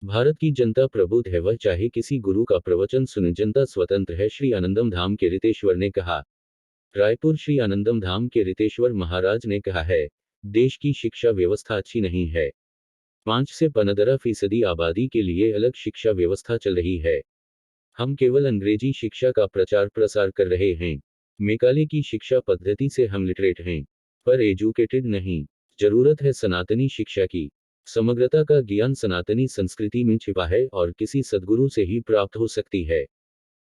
भारत की जनता प्रबुद्ध है, वह चाहे किसी गुरु का प्रवचन सुने, जनता स्वतंत्र है, श्री आनंदम धाम के रितेश्वर ने कहा। रायपुर श्री आनंदम धाम के रितेश्वर महाराज ने कहा है, देश की शिक्षा व्यवस्था अच्छी नहीं है। 5 से 15% आबादी के लिए अलग शिक्षा व्यवस्था चल रही है। हम केवल अंग्रेजी शिक्षा का प्रचार प्रसार कर रहे हैं। मेकाले की शिक्षा पद्धति से हम लिटरेट हैं, पर एजुकेटेड नहीं। जरूरत है सनातनी शिक्षा की। समग्रता का ज्ञान सनातनी संस्कृति में छिपा है और किसी सद्गुरु से ही प्राप्त हो सकती है।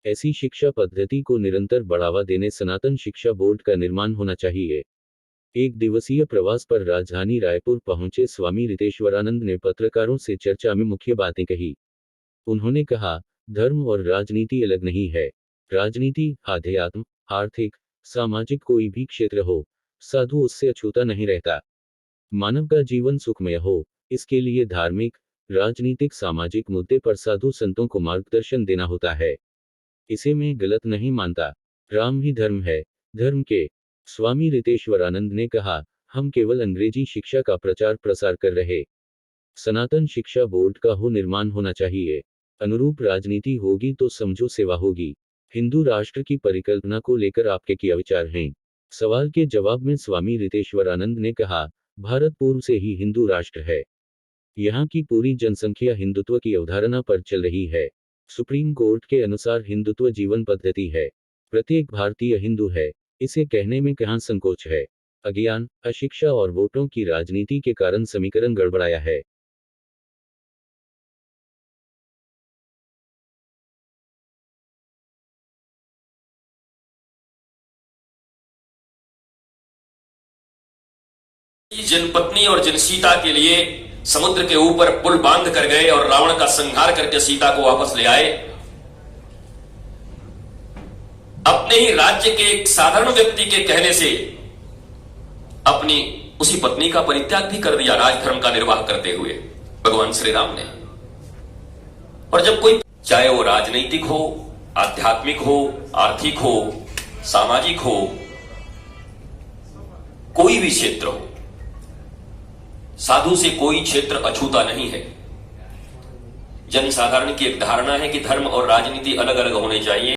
ऐसी शिक्षा पद्धति को निरंतर बढ़ावा देने सनातन शिक्षा बोर्ड का निर्माण होना चाहिए। एक दिवसीय प्रवास पर राजधानी रायपुर पहुंचे स्वामी रितेश्वरानंद ने पत्रकारों से चर्चा में मुख्य बातें कही। उन्होंने कहा, धर्म और राजनीति अलग नहीं है। राजनीति, आध्यात्म, आर्थिक, सामाजिक कोई भी क्षेत्र हो, साधु उससे अछूता नहीं रहता। मानव का जीवन सुखमय हो, इसके लिए धार्मिक, राजनीतिक, सामाजिक मुद्दे पर साधु संतों को मार्गदर्शन देना होता है। इसे मैं गलत नहीं मानता। राम ही धर्म है, धर्म के। स्वामी रितेश्वरानंद ने कहा, हम केवल अंग्रेजी शिक्षा का प्रचार प्रसार कर रहे। सनातन शिक्षा बोर्ड का हो निर्माण होना चाहिए। अनुरूप राजनीति होगी तो समझो सेवा होगी। हिंदू राष्ट्र की परिकल्पना को लेकर आपके क्या विचार हैं? सवाल के जवाब में स्वामी रितेश्वरानंद ने कहा, भारत पूर्व से ही हिंदू राष्ट्र है। यहाँ की पूरी जनसंख्या हिंदुत्व की अवधारणा पर चल रही है। सुप्रीम कोर्ट के अनुसार हिंदुत्व जीवन पद्धति है। प्रत्येक भारतीय हिंदू है, इसे कहने में कहाँ संकोच है। अज्ञान, अशिक्षा और वोटों की राजनीति के कारण समीकरण गड़बड़ाया है। जनपत्नी और जनसीता के लिए समुद्र के ऊपर पुल बांध कर गए और रावण का संहार करके सीता को वापस ले आए। अपने ही राज्य के एक साधारण व्यक्ति के कहने से अपनी उसी पत्नी का परित्याग भी कर दिया, राजधर्म का निर्वाह करते हुए भगवान श्री राम ने। और जब कोई, चाहे वो राजनीतिक हो, आध्यात्मिक हो, आर्थिक हो, सामाजिक हो, कोई भी क्षेत्र हो, साधु से कोई क्षेत्र अछूता नहीं है। जनसाधारण की एक धारणा है कि धर्म और राजनीति अलग अलग होने चाहिए।